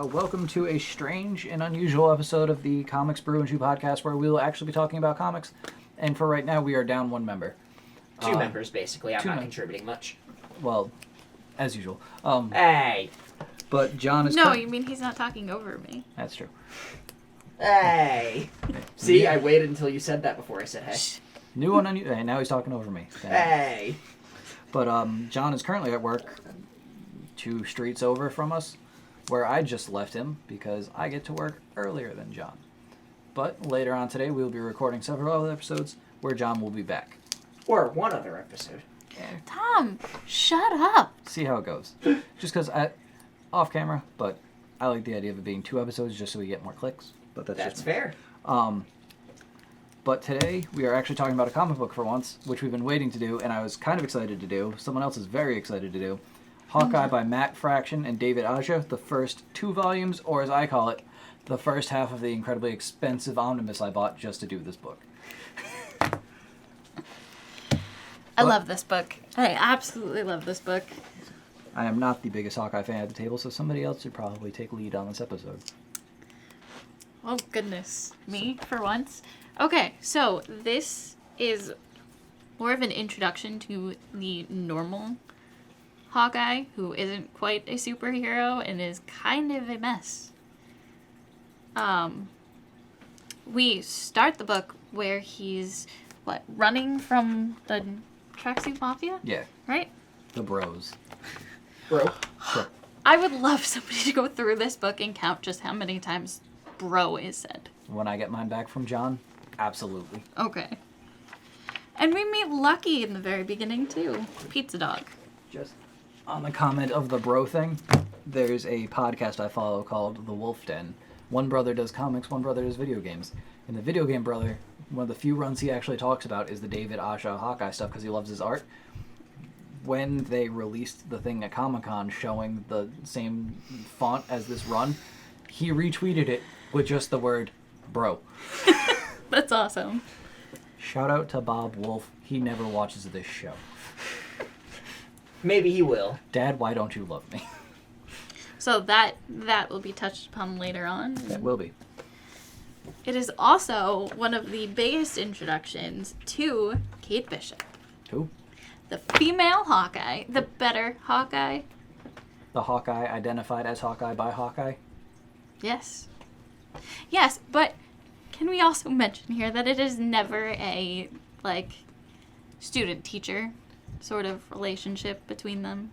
welcome to a strange and unusual episode of the Comics Brew and Chew podcast where we will actually be talking about comics. And for right now, we are down one member. Two members, basically. I'm not contributing much. Well, as usual. Hey! But John is... No, you mean he's not talking over me. That's true. Hey! See, I waited until you said that before I said hey. New one, and now he's talking over me. Hey! But John is currently at work 2 streets over from us, where I just left him because I get to work earlier than John. But later on today, we'll be recording several other episodes where John will be back. Or one other episode. Tom, shut up. See how it goes. Just because off camera, but I like the idea of it being 2 episodes just so we get more clicks. But that's fair. But today, we are actually talking about a comic book for once, which we've been waiting to do, and I was kind of excited to do. Someone else is very excited to do. Hawkeye by Matt Fraction and David Aja, the first 2 volumes, or as I call it, the first half of the incredibly expensive omnibus I bought just to do this book. I love this book. I absolutely love this book. I am not the biggest Hawkeye fan at the table, so somebody else should probably take lead on this episode. Oh, goodness. Me, for once. Okay, so this is more of an introduction to the normal Hawkeye, who isn't quite a superhero and is kind of a mess. We start the book where he's, running from the Tracksuit Mafia? Yeah. Right? The bros. Bro. I would love somebody to go through this book and count just how many times bro is said. When I get mine back from John, absolutely. Okay. And we meet Lucky in the very beginning, too. Pizza Dog. Just on the comment of the bro thing, there's a podcast I follow called The Wolf Den. One brother does comics, one brother does video games. And the video game brother, one of the few runs he actually talks about is the David Aja Hawkeye stuff because he loves his art. When they released the thing at Comic-Con showing the same font as this run, he retweeted it with just the word bro. That's awesome. Shout out to Bob Wolf. He never watches this show. Maybe he will. Dad, why don't you love me? So that will be touched upon later on. That will be. It is also one of the biggest introductions to Kate Bishop. Who? The female Hawkeye. The better Hawkeye. The Hawkeye identified as Hawkeye by Hawkeye? Yes. Yes, but can we also mention here that it is never a, student-teacher sort of relationship between them?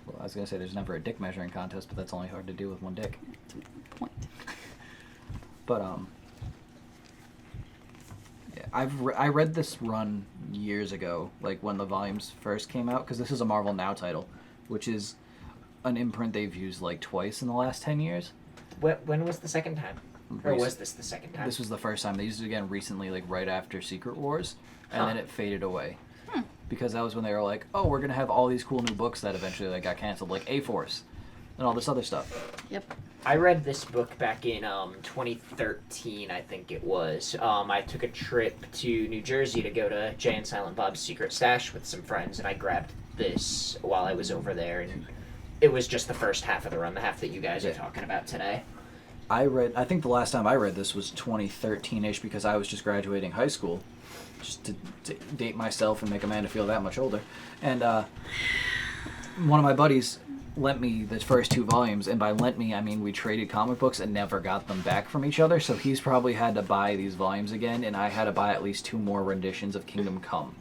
Well, I was going to say there's never a dick measuring contest, but that's only hard to do with one dick. That's a good point. But, yeah, I read this run years ago, when the volumes first came out, because this is a Marvel Now title, which is an imprint they've used, twice in the last 10 years. When was the second time? Or was this the second time? This was the first time. They used it again recently, right after Secret Wars, and then it faded away. Because that was when they were like, oh, we're going to have all these cool new books that eventually got canceled, like A-Force and all this other stuff. Yep. I read this book back in 2013, I think it was. I took a trip to New Jersey to go to Jay and Silent Bob's Secret Stash with some friends, and I grabbed this while I was over there, and it was just the first half of the run, the half that you guys are talking about today. I think the last time I read this was 2013-ish because I was just graduating high school, just to date myself and make Amanda feel that much older. And one of my buddies lent me the first 2 volumes, and by lent me, I mean we traded comic books and never got them back from each other, so he's probably had to buy these volumes again, and I had to buy at least 2 more renditions of Kingdom Come.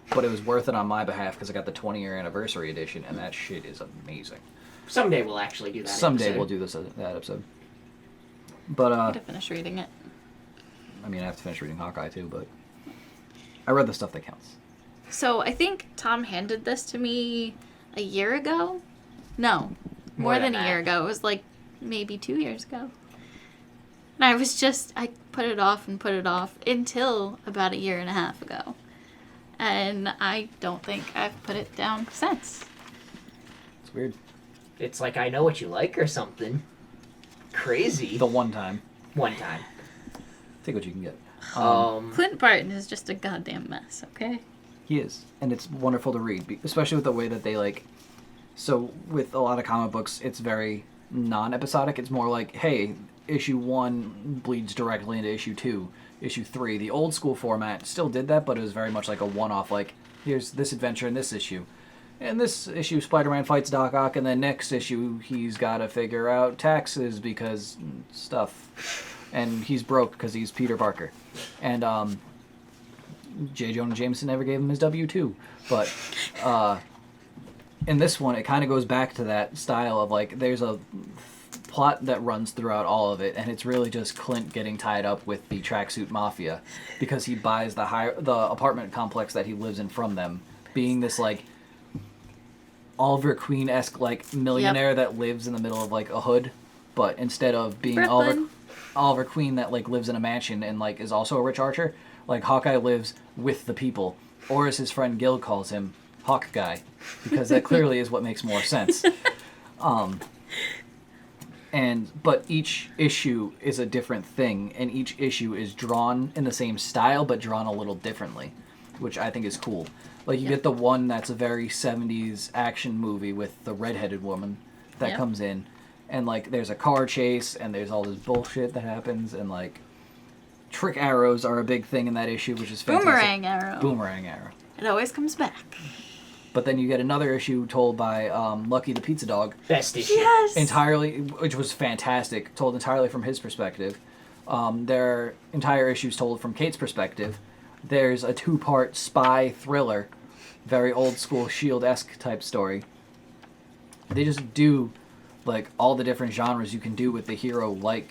But it was worth it on my behalf because I got the 20-year anniversary edition, and that shit is amazing. Someday we'll actually do that Someday we'll do that episode. But, I have to finish reading it. I mean, I have to finish reading Hawkeye, too, but I read the stuff that counts. So I think Tom handed this to me a year ago. No, more than a year ago. It was maybe 2 years ago. And I put it off until about a year and a half ago. And I don't think I've put it down since. It's weird. It's like I know what you like or something. Crazy. The one time. One time. Take what you can get. Clint Barton is just a goddamn mess, okay? He is. And it's wonderful to read, especially with the way that they, so with a lot of comic books, it's very non-episodic. It's more like, hey, issue 1 bleeds directly into issue 2, issue 3. The old school format still did that, but it was very much like a one-off, like, here's this adventure in this issue. In this issue, Spider-Man fights Doc Ock, and then next issue, he's got to figure out taxes because stuff. And he's broke because he's Peter Parker. And J. Jonah Jameson never gave him his W-2. But in this one, it kind of goes back to that style of, like, there's a plot that runs throughout all of it, and it's really just Clint getting tied up with the Tracksuit Mafia because he buys the apartment complex that he lives in from them, being this, like, Oliver Queen-esque, like, millionaire that lives in the middle of, like, a hood, but instead of being Oliver Queen that, like, lives in a mansion and, like, is also a rich archer, like, Hawkeye lives with the people, or as his friend Gil calls him, Hawkeye, because that clearly is what makes more sense. But each issue is a different thing, and each issue is drawn in the same style, but drawn a little differently, which I think is cool. Like, you get the one that's a very 70s action movie with the redheaded woman that comes in, and, like, there's a car chase, and there's all this bullshit that happens, and, like, trick arrows are a big thing in that issue, which is fantastic. Boomerang arrow. It always comes back. But then you get another issue told by Lucky the Pizza Dog. Best issue. Yes! Entirely, which was fantastic, told entirely from his perspective. There are entire issues told from Kate's perspective. There's a 2-part spy thriller, very old school S.H.I.E.L.D.-esque type story. They just do, like, all the different genres you can do with the hero like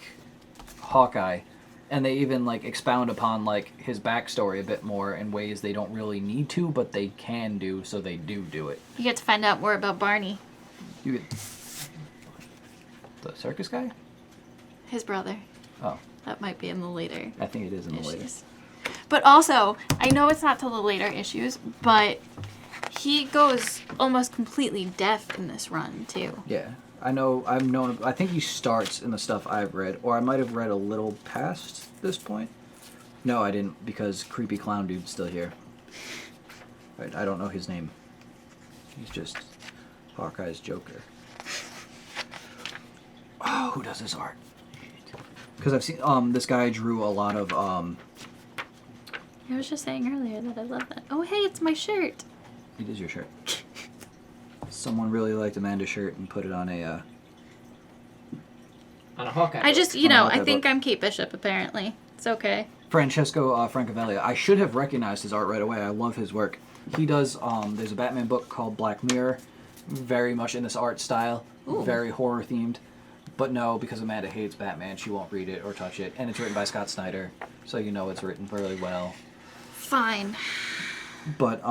Hawkeye. And they even, like, expound upon, like, his backstory a bit more in ways they don't really need to, but they can do, so they do it. You get to find out more about Barney. You get... The circus guy? His brother. Oh. That might be in the later I think it is in the later. But also, I know it's not till the later issues, but he goes almost completely deaf in this run, too. Yeah. I think he starts in the stuff I've read, or I might have read a little past this point. No, I didn't, because Creepy Clown Dude's still here. Right, I don't know his name. He's just Hawkeye's Joker. Oh, who does his art? Because I've seen, this guy drew a lot of, I was just saying earlier that I love that. Oh, hey, it's my shirt. It is your shirt. Someone really liked Amanda's shirt and put it on a Hawkeye. I just, I think I'm Kate Bishop, apparently. It's okay. Francesco Francavilla. I should have recognized his art right away. I love his work. He does, there's a Batman book called Black Mirror, very much in this art style, very horror themed. But no, because Amanda hates Batman, she won't read it or touch it. And it's written by Scott Snyder, so you know it's written really well. Fine. But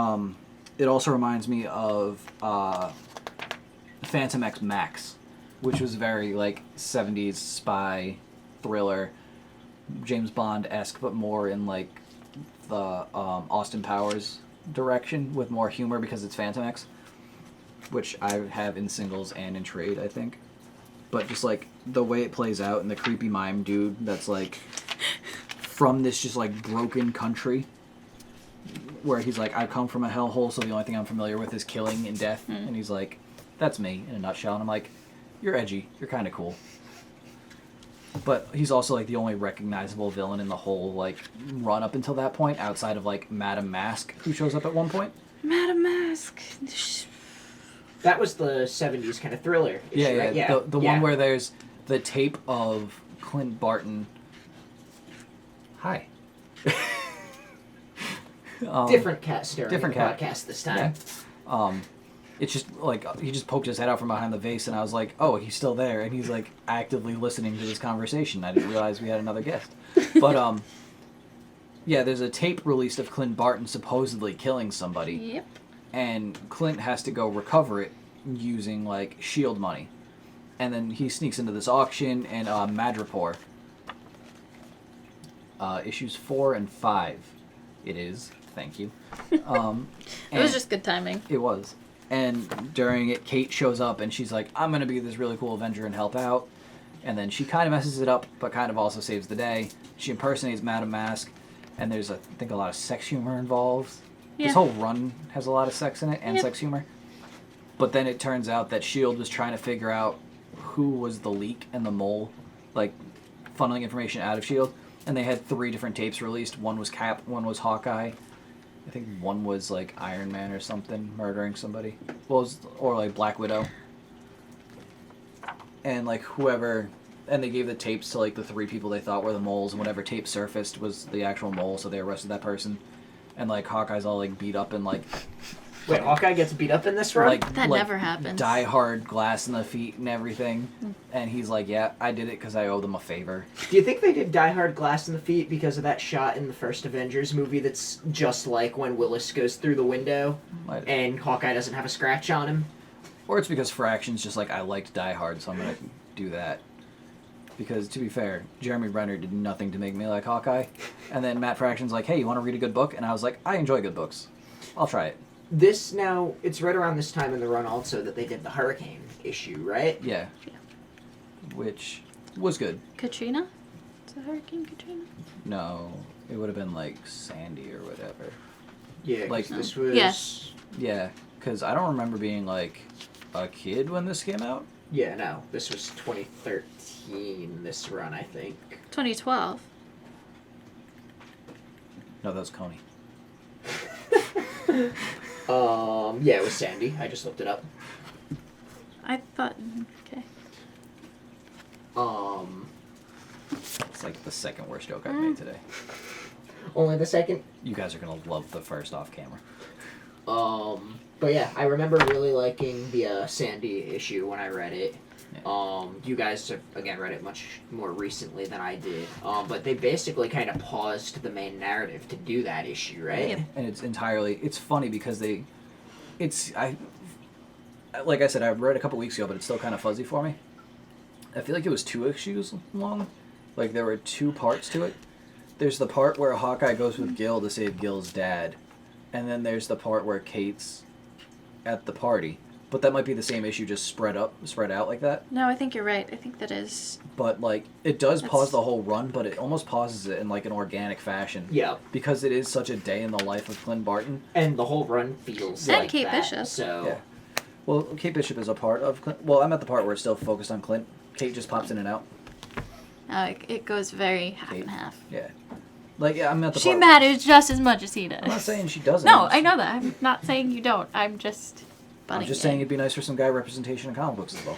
it also reminds me of Phantom X Max, which was very, like, 70s spy thriller, James Bond-esque, but more in, like, the Austin Powers direction with more humor because it's Phantom X, which I have in singles and in trade, I think. But just, like, the way it plays out and the creepy mime dude that's, like, from this just, like, broken country where he's like, I come from a hellhole, so the only thing I'm familiar with is killing and death. And he's like, that's me, in a nutshell. And I'm like, you're edgy. You're kind of cool. But he's also, like, the only recognizable villain in the whole, like, run up until that point, outside of, like, Madame Mask, who shows up at one point. Madame Mask. That was the 70s kind of thriller issue, right? Yeah. The one where there's the tape of Clint Barton. Hi. Different cat staring different at the cat. podcast this time. Yeah. It's just, like, he just poked his head out from behind the vase, and I was like, oh, he's still there, and he's, like, actively listening to this conversation. I didn't realize we had another guest. But, yeah, there's a tape released of Clint Barton supposedly killing somebody. Yep. And Clint has to go recover it using, like, S.H.I.E.L.D. money. And then he sneaks into this auction, and Madripoor. Issues 4 and 5. It is. Thank you. It was just good timing. It was. And during it, Kate shows up, and she's like, I'm going to be this really cool Avenger and help out. And then she kind of messes it up, but kind of also saves the day. She impersonates Madame Mask, and there's, I think, a lot of sex humor involved. Yeah. This whole run has a lot of sex in it, and sex humor. But then it turns out that S.H.I.E.L.D. was trying to figure out who was the leak and the mole, like, funneling information out of S.H.I.E.L.D., and they had 3 different tapes released. One was Cap, one was Hawkeye. I think one was, like, Iron Man or something, murdering somebody. Or, like, Black Widow. And, like, whoever... And they gave the tapes to, like, the 3 people they thought were the moles, and whatever tape surfaced was the actual mole, so they arrested that person. And, like, Hawkeye's all, like, beat up and, like... Wait, Hawkeye gets beat up in this run? That never happens. Die hard glass in the feet and everything. And he's like, yeah, I did it because I owe them a favor. Do you think they did Die Hard glass in the feet because of that shot in the first Avengers movie that's just like when Willis goes through the window and Hawkeye doesn't have a scratch on him? Or it's because Fraction's just like, I liked Die Hard, so I'm going to do that. Because, to be fair, Jeremy Renner did nothing to make me like Hawkeye. And then Matt Fraction's like, hey, you want to read a good book? And I was like, I enjoy good books. I'll try it. This now, it's right around this time in the run also that they did the Hurricane issue, right? Yeah. Which was good. Katrina? Is it Hurricane Katrina? No, it would have been like Sandy or whatever. Yeah, like this was... Yes. Yeah, because I don't remember being like a kid when this came out. Yeah, no, this was 2013, this run, I think. 2012. No, that was Coney. Yeah, it was Sandy. I just looked it up. I thought... Okay. It's like the second worst joke I've made today. Only the second? You guys are going to love the first off camera. But yeah, I remember really liking the Sandy issue when I read it. Yeah. You guys have, again, read it much more recently than I did. But they basically kind of paused the main narrative to do that issue, right? Yeah. And it's funny because like I said, I read it a couple weeks ago, but it's still kind of fuzzy for me. I feel like it was 2 issues long. Like there were 2 parts to it. There's the part where Hawkeye goes with Gil to save Gil's dad. And then there's the part where Kate's at the party. But that might be the same issue, just spread out like that. No, I think you're right. I think that is... But, like, it does pause the whole run, but it almost pauses it in, like, an organic fashion. Yeah. Because it is such a day in the life of Clint Barton. And the whole run feels And like Kate that. Bishop. So... Yeah. Well, Kate Bishop is a part of Clint. Well, I'm at the part where it's still focused on Clint. Kate just pops in and out. It goes very half Kate. and half. Yeah. Like, yeah, I'm at the She part... matters just as much as he does. I'm not saying she doesn't. No, I know that. I'm not saying you don't. I'm just... I'm just saying it'd be nice for some guy representation in comic books as well.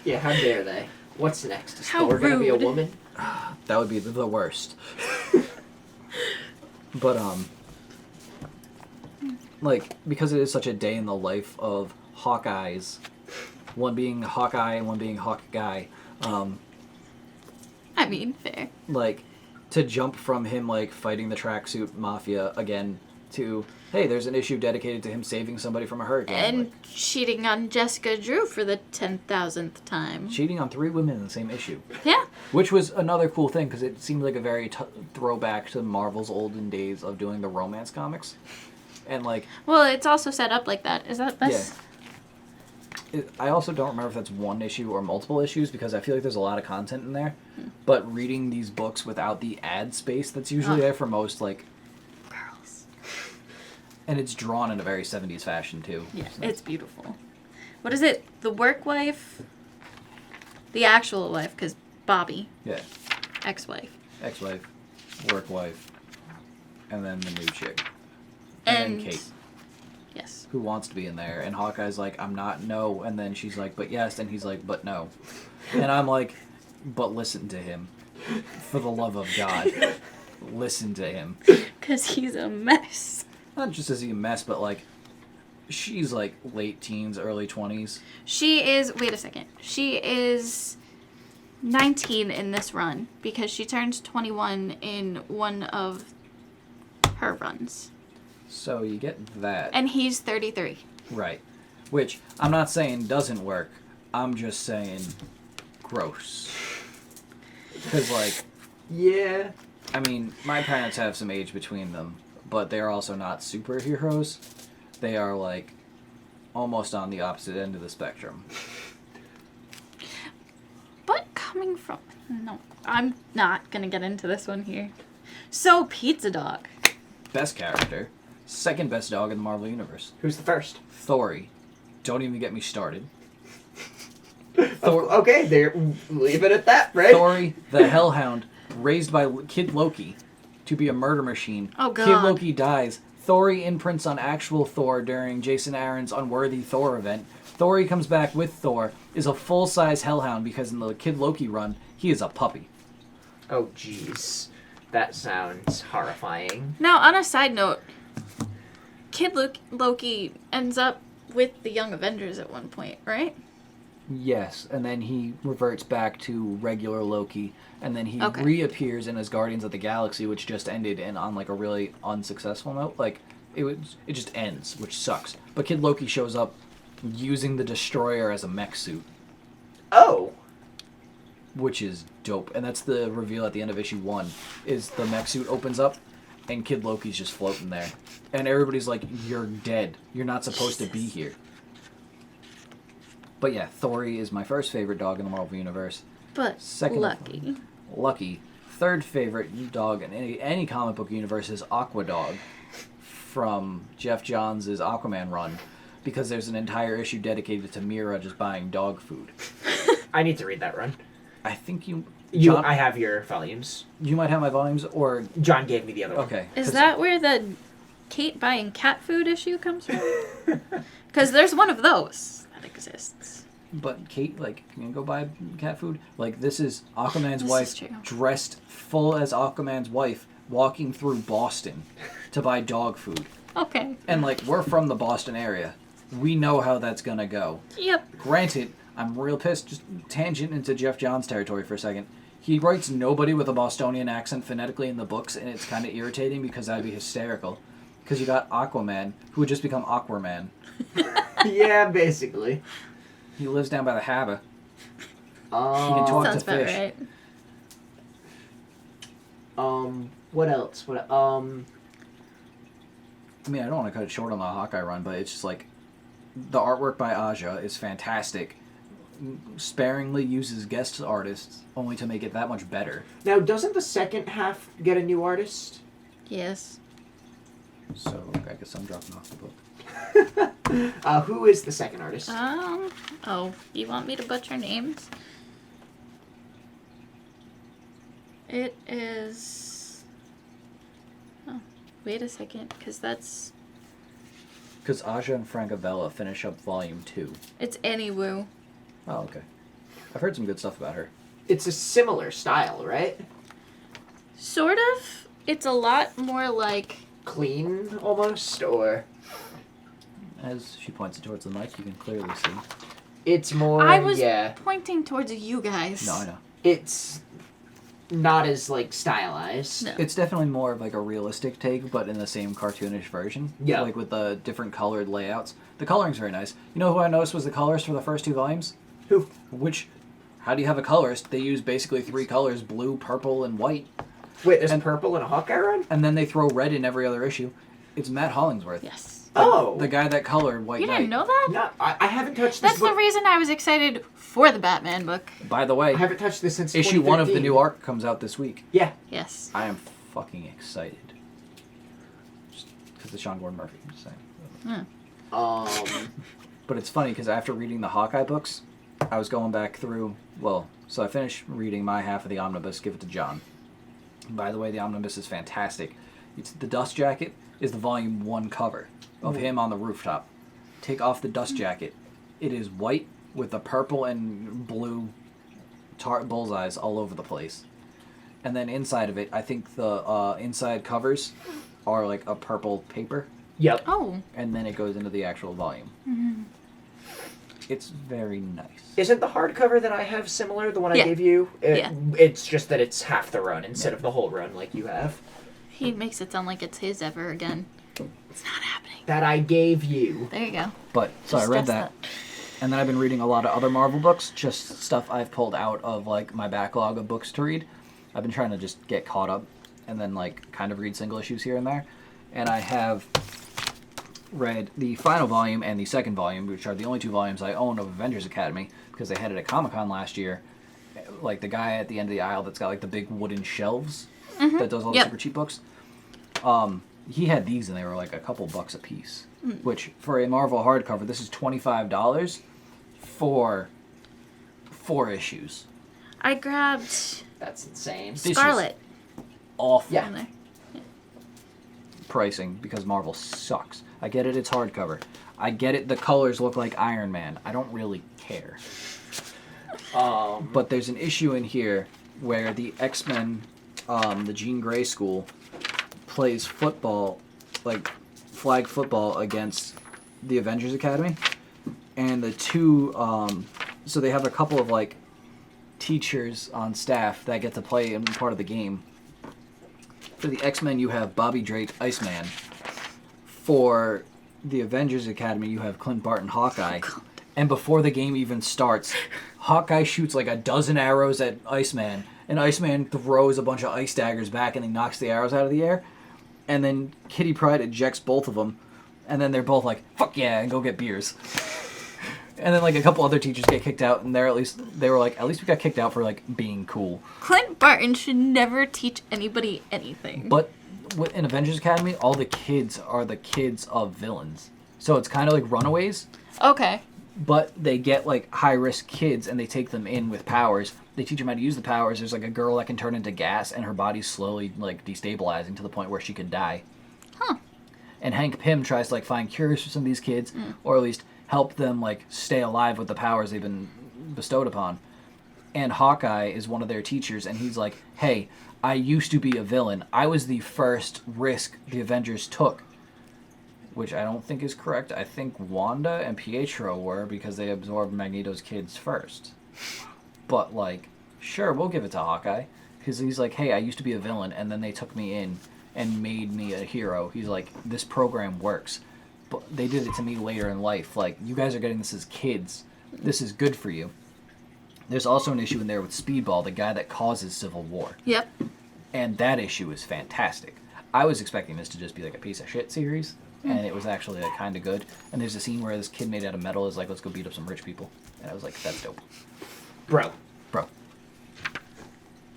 Yeah, how dare they? What's next? Is How Thor gonna be a rude. woman? That would be the worst. But, like, because it is such a day in the life of Hawkeyes, one being Hawkeye and one being Hawkeye, I mean, fair. like, to jump from him, like, fighting the tracksuit mafia again to, hey, there's an issue dedicated to him saving somebody from a hurricane. And like, cheating on Jessica Drew for the 10,000th time. cheating on 3 women in the same issue. Yeah. Which was another cool thing, because it seemed like a very throwback to Marvel's olden days of doing the romance comics. And, like... Well, it's also set up like that. Is that... That's... Yeah. I also don't remember if that's one issue or multiple issues, because I feel like there's a lot of content in there. But reading these books without the ad space that's usually there for most, like... Girls. And it's drawn in a very 70s fashion, too. Yeah, So it's beautiful. What is it? The work wife? The actual wife, because Bobby. Yeah. Ex-wife. Ex-wife, work wife, and then the new chick. And... then Kate, Yes. who wants to be in there. And Hawkeye's like, I'm not, no. And then she's like, but yes. And he's like, but no. And I'm like, but listen to him. For the love of God. Listen to him. Because he's a mess. Not just is he a mess, but like, she's like late teens, early 20s. She is... Wait a second. She is 19 in this run, because she turns 21 in one of her runs. So you get that. And he's 33. Right. Which, I'm not saying doesn't work. I'm just saying gross. Because, like, Yeah. I mean, my parents have some age between them, but they're also not superheroes. They are, like, almost on the opposite end of the spectrum. But coming from... No, I'm not going to get into this one here. So, Pizza Dog. Best character. Second best dog in the Marvel Universe. Who's the first? Thori. Don't even get me started. Okay, there. Leave it at that, right? Thori, the Hellhound, raised by Kid Loki to be a murder machine. Oh, God. Kid Loki dies. Thori imprints on actual Thor during Jason Aaron's Unworthy Thor event. Thori comes back with Thor, is a full-size Hellhound because in the Kid Loki run, he is a puppy. Oh, jeez. That sounds horrifying. Now, on a side note, Loki ends up with the Young Avengers at one point, right? Yes, and then he reverts back to regular Loki, and then he Okay. reappears in his Guardians of the Galaxy, which just ended and on like a really unsuccessful note. Like it just ends, which sucks. But Kid Loki shows up using the Destroyer as a mech suit, Oh. which is dope. And that's the reveal at the end of issue 1. Is the mech suit opens up, and Kid Loki's just floating there, and everybody's like, "You're dead. You're not supposed to be here." But yeah, Thori is my first favorite dog in the Marvel Universe. But Second- Lucky. Lucky. Third favorite dog in any comic book universe is Aqua Dog from Jeff Johns' Aquaman run, because there's an entire issue dedicated to Mira just buying dog food. I need to read that run. I think I have your volumes. you might have my volumes, or John gave me the other one. okay. Is 'cause that where the Kate buying cat food issue comes from? Because there's one of those that exists. But Kate, like, can you go buy cat food? Like, this is Aquaman's This wife is true. dressed full as Aquaman's wife, walking through Boston to buy dog food. Okay. And like, we're from the Boston area. We know how that's gonna go. Yep. Granted, I'm real pissed. Just tangent into Jeff Johns territory for a second. He writes nobody with a Bostonian accent phonetically in the books, and it's kind of irritating because that'd be hysterical. Because you got Aquaman, who would just become Aquaman. Yeah, basically. He lives down by the harbour. He can Um, talk Sounds to about fish. right. What else? I mean, I don't want to cut it short on the Hawkeye run, but it's just like, the artwork by Aja is fantastic. Sparingly uses guest artists, only to make it that much better. Now, doesn't the second half get a new artist? Yes. So, I guess I'm dropping off the book. Who is the second artist? Oh, you want me to butcher names? It is... Oh, wait a second, because that's... Because Aja and Francavilla finish up volume 2. It's Annie Wu. Oh, okay. I've heard some good stuff about her. It's a similar style, right? Sort of. It's a lot more like... Clean, almost, or... As she points it towards the mic, you can clearly see. It's more, I was yeah. pointing towards you guys. No, I know. It's not as, like, stylized. No. It's definitely more of like a realistic take, but in the same cartoonish version. Yeah. Like with the different colored layouts. The coloring's very nice. You know who I noticed was the colorist for the first 2 volumes? Who? How do you have a colorist? They use basically 3 colors, blue, purple, and white. Wait, there's And- purple in a Hawkeye run? And then they throw red in every other issue. It's Matt Hollingsworth. Yes. Oh! The guy that colored White You Knight. didn't know that? No, I haven't touched this That's the book. reason I was excited for the Batman book. By the I way, haven't touched this since issue 1 of the 2013. new arc comes out this week. Yeah. Yes. I am fucking excited. Just because of Sean Gordon Murphy, I'm just saying. But it's funny because after reading the Hawkeye books, I was going back through, so I finished reading my half of the omnibus, give it to John. By the way, the omnibus is fantastic. It's the dust jacket is the volume 1 cover of him on the rooftop. Take off the dust jacket. It is white with the purple and blue bullseyes all over the place. And then inside of it, I think the inside covers are like a purple paper, Yep. Oh. and then it goes into the actual volume. It's very nice. Isn't the hardcover that I have similar, the one I Yeah. gave you? Yeah. It's just that it's half the run instead of the whole run like you have. He makes it sound like it's his ever again. It's not happening. That I gave you. There you go. But, so I Just read stress that. And then I've been reading a lot of other Marvel books, just stuff I've pulled out of, like, my backlog of books to read. I've been trying to just get caught up and then, like, kind of read single issues here and there. And I have read the final volume and the second volume, which are the only 2 volumes I own of Avengers Academy, because they had it at Comic-Con last year. Like, the guy at the end of the aisle that's got, like, the big wooden shelves that does all the Yep. super cheap books. He had these, and they were, like, a couple bucks a piece. Which, for a Marvel hardcover, this is $25 for 4 issues. I grabbed That's insane. This is Scarlet. Awful Yeah. On there. pricing because Marvel sucks. I get it, it's hardcover. I get it, the colors look like Iron Man. I don't really care. But there's an issue in here where the X-Men, the Jean Grey school, plays football, like flag football against the Avengers Academy. And the two, so they have a couple of like teachers on staff that get to play in part of the game. For the X-Men, you have Bobby Drake, Iceman. For the Avengers Academy, you have Clint Barton, Hawkeye. And before the game even starts, Hawkeye shoots like a dozen arrows at Iceman, and Iceman throws a bunch of ice daggers back and he knocks the arrows out of the air. And then Kitty Pryde ejects both of them, and then they're both like, fuck yeah, and go get beers. And then like a couple other teachers get kicked out, and they were like, at least we got kicked out for like being cool. Clint Barton should never teach anybody anything. But in Avengers Academy, all the kids are the kids of villains. So it's kind of like Runaways, Okay. but they get like high-risk kids and they take them in with powers. They teach them how to use the powers. There's like a girl that can turn into gas, and her body's slowly like destabilizing to the point where she could die. Huh. And Hank Pym tries to like find cures for some of these kids, or at least help them like stay alive with the powers they've been bestowed upon. And Hawkeye is one of their teachers, and he's like, hey, I used to be a villain. I was the first risk the Avengers took. Which I don't think is correct. I think Wanda and Pietro were, because they absorbed Magneto's kids first. But like, sure, we'll give it to Hawkeye. Because he's like, hey, I used to be a villain, and then they took me in and made me a hero. He's like, this program works. But they did it to me later in life. Like, you guys are getting this as kids. This is good for you. There's also an issue in there with Speedball, the guy that causes Civil War. Yep. And that issue is fantastic. I was expecting this to just be like a piece of shit series, and it was actually like kind of good. And there's a scene where this kid made out of metal is like, let's go beat up some rich people. And I was like, that's dope. Bro.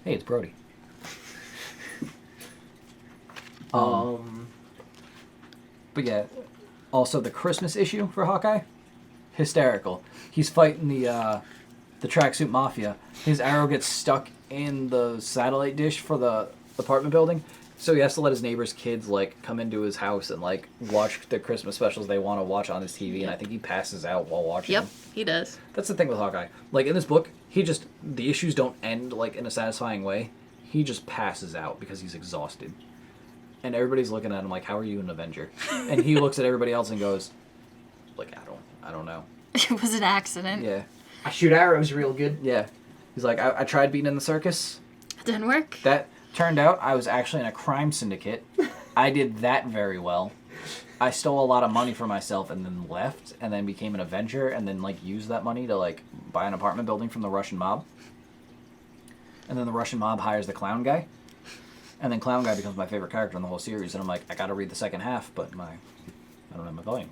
Hey, it's Brody. But yeah, also the Christmas issue for Hawkeye, hysterical. He's fighting the tracksuit mafia. His arrow gets stuck in the satellite dish for the apartment building, so he has to let his neighbor's kids like come into his house and like watch the Christmas specials they want to watch on his TV. And I think he passes out while watching. Yep, them. he does. That's the thing with Hawkeye. Like in this book, the issues don't end like in a satisfying way. He just passes out because he's exhausted. And everybody's looking at him like, how are you an Avenger? And he looks at everybody else and goes, like, I don't know. It was an accident. Yeah. I shoot arrows real good. Yeah. He's like, I tried being in the circus. It didn't work. That turned out I was actually in a crime syndicate. I did that very well. I stole a lot of money for myself and then left and then became an Avenger and then like used that money to like buy an apartment building from the Russian mob. And then the Russian mob hires the clown guy. And then Clown Guy becomes my favorite character in the whole series, and I'm like, I gotta read the second half, but I don't have my volume.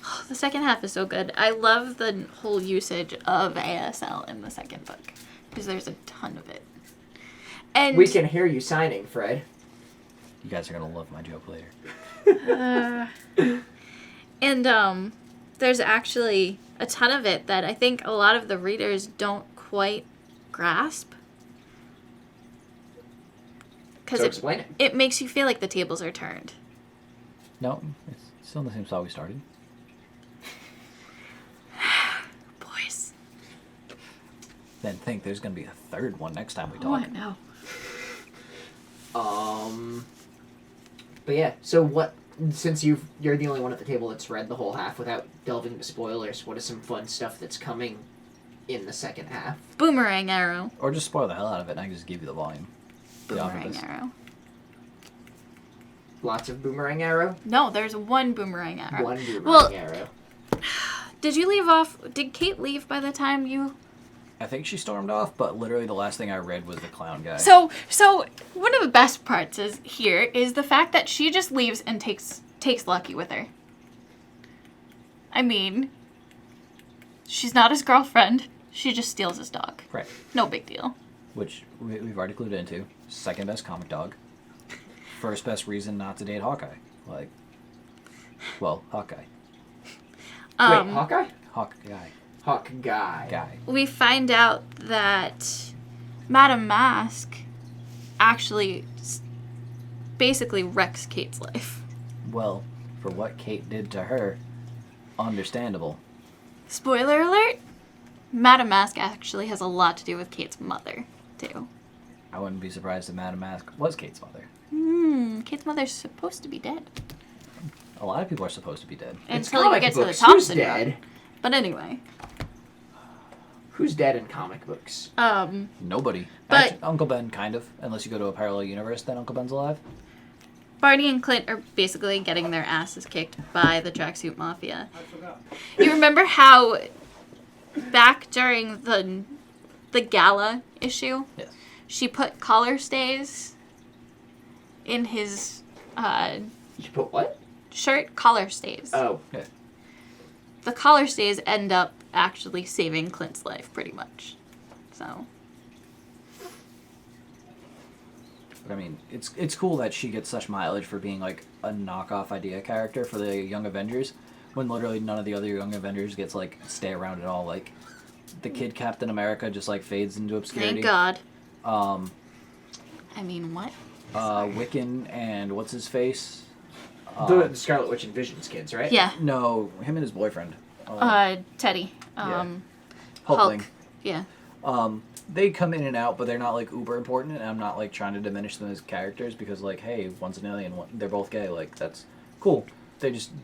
Oh, the second half is so good. I love the whole usage of ASL in the second book, because there's a ton of it. And We can hear you signing, Fred. You guys are gonna love my joke later. And there's actually a ton of it that I think a lot of the readers don't quite grasp. So Because explain it. it makes you feel like the tables are turned. No, it's still in the same spot we started. Boys. Then think there's gonna be a third one next time we Oh, I talk. know. But yeah, so what, since you're the only one at the table that's read the whole half without delving into spoilers, what is some fun stuff that's coming in the second half? Boomerang arrow. Or just spoil the hell out of it and I can just give you the volume. The Boomerang omnibus. arrow. Lots of boomerang arrow? No, there's one boomerang arrow. One boomerang Well- arrow. Did you leave off? Did Kate leave by the time you? I think she stormed off, but literally the last thing I read was the clown guy. So one of the best parts is the fact that she just leaves and takes Lucky with her. I mean, she's not his girlfriend. She just steals his dog. Right. No big deal. Which we've already clued into. Second best comic dog. First best reason not to date Hawkeye. Hawkeye. Wait, Hawkeye? Hawkeye. Hawkeye. Guy. We find out that Madame Mask actually basically wrecks Kate's life. Well, for what Kate did to her, understandable. Spoiler alert, Madame Mask actually has a lot to do with Kate's mother, too. I wouldn't be surprised if Madame Mask was Kate's mother. Kate's mother's supposed to be dead. A lot of people are supposed to be dead. Until you comic get to the books. Thompson Who's run. dead? But anyway. Who's dead in comic books? Nobody. But- Actually, Uncle Ben, kind of. Unless you go to a parallel universe, then Uncle Ben's alive. Barney and Clint are basically getting their asses kicked by the Tracksuit Mafia. You remember how back during the gala issue, Yes. she put collar stays in his You put what? shirt? Collar stays. Oh. Yeah. The collar stays end up actually saving Clint's life, pretty much. So, But I mean, it's cool that she gets such mileage for being like a knockoff idea character for the Young Avengers, when literally none of the other Young Avengers gets like stay around at all. Like the kid Captain America just like fades into obscurity. thank God. Um, I mean, what? Wiccan and what's his face? The Scarlet Witch and Vision's kids, right? Yeah. No, him and his boyfriend. Teddy. Hulkling. Hulk. Yeah. They come in and out, but they're not like uber important, and I'm not like trying to diminish them as characters because like, hey, one's an alien, they're both gay, like that's cool.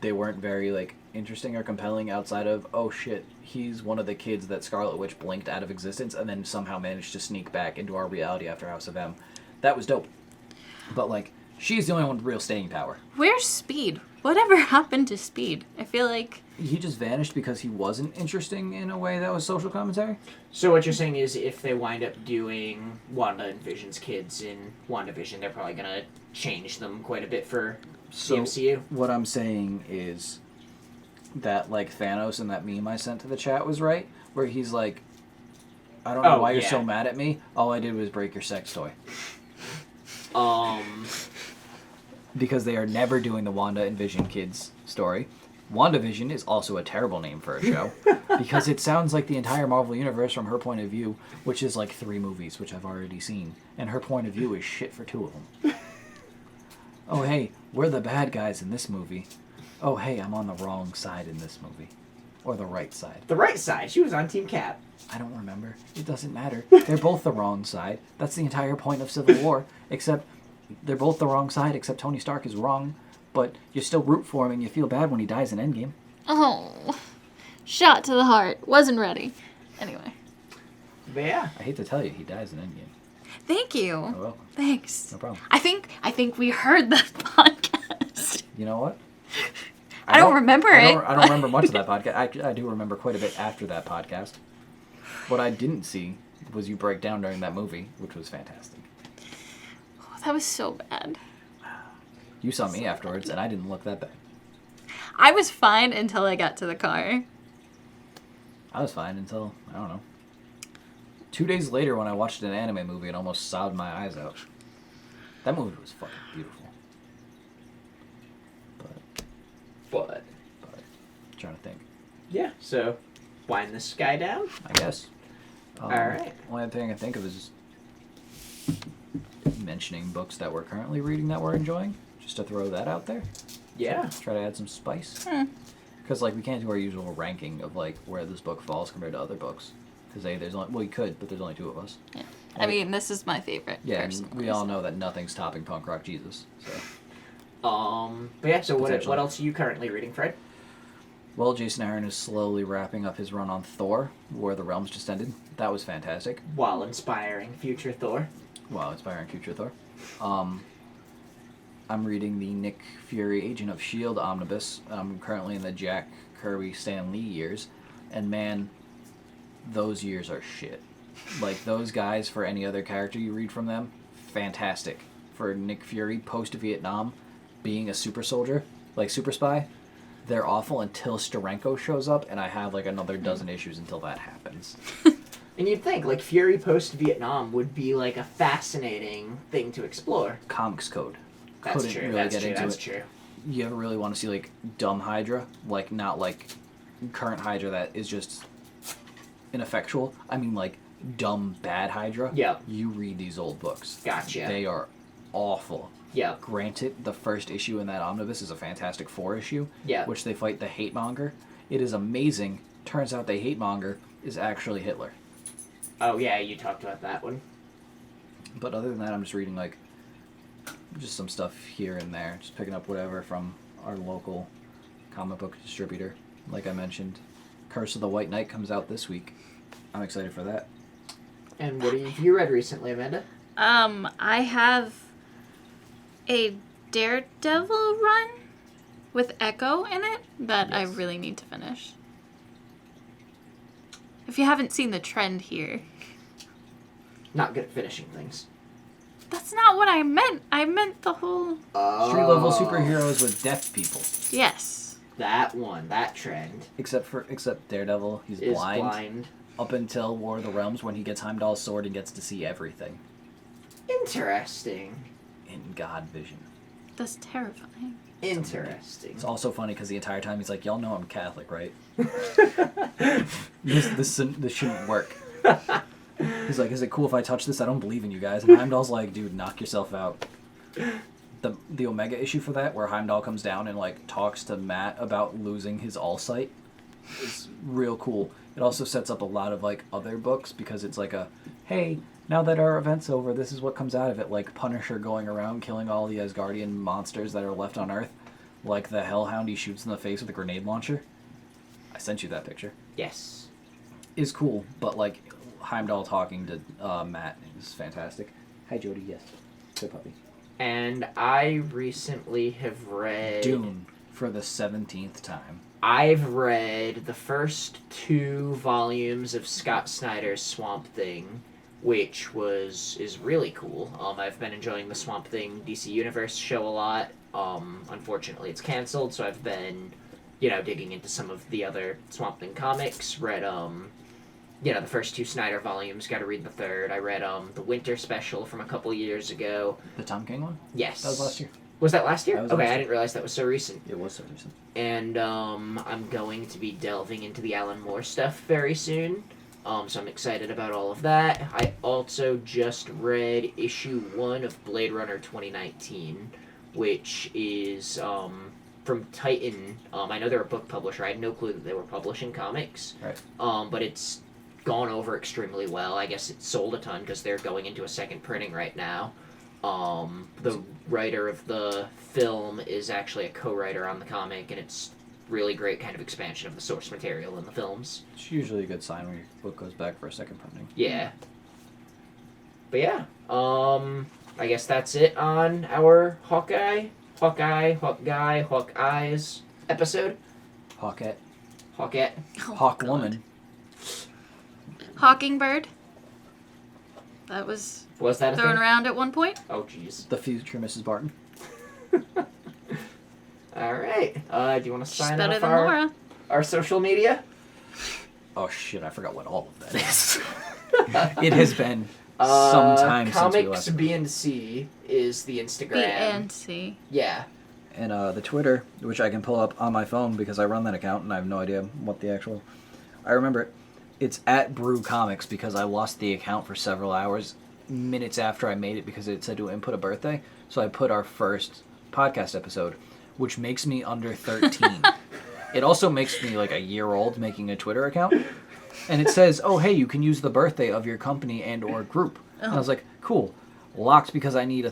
They weren't very like interesting or compelling outside of, oh shit, he's one of the kids that Scarlet Witch blinked out of existence and then somehow managed to sneak back into our reality after House of M. That was dope. But like, she's the only one with real staying power. Where's Speed? Whatever happened to Speed? I feel like He just vanished because he wasn't interesting in a way that was social commentary. So what you're saying is if they wind up doing Wanda and Vision's kids in WandaVision, they're probably going to change them quite a bit for the MCU? What I'm saying is that like Thanos in that meme I sent to the chat was right, where he's like, I don't know why you're so mad at me. All I did was break your sex toy. Because they are never doing the Wanda and Vision kids story. WandaVision is also a terrible name for a show because it sounds like the entire Marvel Universe from her point of view, which is like 3 movies, which I've already seen. And her point of view is shit for 2 of them. Oh, hey, we're the bad guys in this movie. Oh, hey, I'm on the wrong side in this movie. Or the right side. The right side. She was on Team Cap. I don't remember. It doesn't matter. They're both the wrong side. That's the entire point of Civil War. Except they're both the wrong side, except Tony Stark is wrong. But you still root for him and you feel bad when he dies in Endgame. oh, shot to the heart. Wasn't ready. Anyway, But yeah. I hate to tell you, he dies in Endgame. thank you. You're welcome. Thanks. No problem. I think we heard that podcast. You know what? I don't remember I it. don't remember much of that podcast. I do remember quite a bit after that podcast. What I didn't see was you break down during that movie, which was fantastic. Oh, that was so bad. You saw me afterwards, and I didn't look that bad. I was fine until I got to the car. I was fine until, I don't know. 2 days later when I watched an anime movie and almost sobbed my eyes out. That movie was fucking beautiful. But I'm trying to think. yeah, so wind this guy down. I guess. Alright. Only other thing I can think of is mentioning books that we're currently reading that we're enjoying. Just to throw that out there. Yeah. Try to add some spice. Because like we can't do our usual ranking of like where this book falls compared to other books. Because there's only, well, you could, but there's only 2 of us. Yeah. I mean, this is my favorite. Yeah, and personally, we all so. know that nothing's topping Punk Rock Jesus. So. But yeah, so what Potentially. else are you currently reading, Fred? Well, Jason Aaron is slowly wrapping up his run on Thor, where the Realms just ended. That was fantastic. While inspiring future Thor. Wow, inspiring future Thor. I'm reading the Nick Fury Agent of S.H.I.E.L.D. omnibus. I'm currently in the Jack Kirby Stan Lee years. And man, those years are shit. Like, those guys, for any other character you read from them, fantastic. For Nick Fury, post-Vietnam, being a super soldier, like super spy, they're awful until Steranko shows up, and I have like another dozen issues until that happens. And you'd think, like, Fury post-Vietnam would be, like, a fascinating thing to explore. Comics Code. That's Couldn't true, really that's get true, into that's it. true. You ever really want to see like dumb Hydra, like not like current Hydra that is just ineffectual, I mean like dumb, bad Hydra. Yeah. You read these old books. Gotcha. They are awful. Yeah. Granted, the first issue in that omnibus is a Fantastic Four issue, Yeah. which they fight the hate monger. It is amazing. Turns out the hate monger is actually Hitler. Oh, yeah, you talked about that one. But other than that, I'm just reading, like, just some stuff here and there. Just picking up whatever from our local comic book distributor. Like I mentioned, Curse of the White Knight comes out this week. I'm excited for that. And what have you read recently, Amanda? I have a Daredevil run with Echo in it that I Yes. really need to finish. If you haven't seen the trend here, Not good at finishing things. that's not what I meant. I meant the whole... Street level superheroes with deaf people. Yes. That one, that trend, Except Daredevil, he's is blind. blind. Up until War of the Realms when he gets Heimdall's sword and gets to see everything. Interesting. In God vision. That's terrifying. Interesting. It's also funny because the entire time he's like, y'all know I'm Catholic, right? this shouldn't work. He's like, is it cool if I touch this? I don't believe in you guys. And Heimdall's like, dude, knock yourself out. The Omega issue for that, where Heimdall comes down and like talks to Matt about losing his all-sight, is real cool. It also sets up a lot of like other books because it's like a, hey, now that our event's over, this is what comes out of it. Like Punisher going around killing all the Asgardian monsters that are left on Earth. Like the Hellhound he shoots in the face with a grenade launcher. I sent you that picture. Yes. Is cool, but like Heimdall talking to Matt is fantastic. Hi Jody, yes. Good puppy. And I recently have read... Dune for the 17th time. I've read the first 2 volumes of Scott Snyder's Swamp Thing, which is really cool. I've been enjoying the Swamp Thing DC Universe show a lot. Unfortunately, it's canceled, so I've been, digging into some of the other Swamp Thing comics. Read, the first 2 Snyder volumes. Got to read the third. I read the Winter Special from a couple years ago. The Tom King one? Yes. That was last year. Was that last year? That was Okay, last I year. didn't realize that was so recent. It was so recent. And I'm going to be delving into the Alan Moore stuff very soon. So I'm excited about all of that. I also just read issue 1 of Blade Runner 2019, which is from Titan. I know they're a book publisher. I had no clue that they were publishing comics. Right. But it's gone over extremely well. I guess it sold a ton because they're going into a second printing right now. The writer of the film is actually a co-writer on the comic, and it's really great kind of expansion of the source material in the films. It's usually a good sign when your book goes back for a second printing. Yeah. But yeah, I guess that's it on our Hawkeyes episode. Hawkette. Hawkette. Oh, Hawk God. Woman. Hawkingbird. That was Was that a thrown thing? around at one point. Oh, jeez. The future Mrs. Barton. All right. Do you want to She's sign better off than our Laura. social media? Oh shit, I forgot what all of that is. It has been some time since we Comics left. B and C is the Instagram. B and C. Yeah. And the Twitter, which I can pull up on my phone because I run that account and I have no idea what the actual... I remember it. It's at Brew Comics because I lost the account for several hours minutes after I made it because it said to input a birthday. So I put our first podcast episode, which makes me under 13. It also makes me like a year old making a Twitter account. And it says, oh, hey, you can use the birthday of your company and or group. And I was like, cool. Locked because I need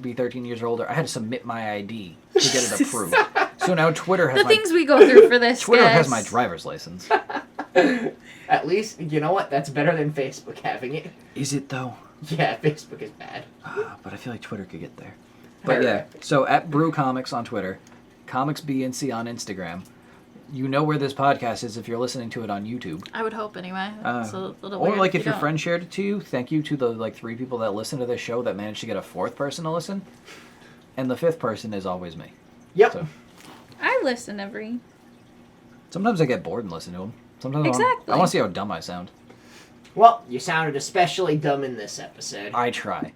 be 13 years or older. I had to submit my ID to get it approved. So now Twitter has The my... things we go through for this, Twitter guys. has my driver's license. At least, you know what? That's better than Facebook having it. Is it though? Yeah, Facebook is bad. But I feel like Twitter could get there. But yeah, so at Brew Comics on Twitter, Comics BNC on Instagram. You know where this podcast is if you're listening to it on YouTube. I would hope anyway. It's a little Or weird like if you your don't. friend shared it to you, thank you to the like 3 people that listen to this show that managed to get a 4th person to listen. And the 5th person is always me. Yep. So I listen every. sometimes I get bored and listen to them. Sometimes Exactly. I want to see how dumb I sound. Well, you sounded especially dumb in this episode. I try.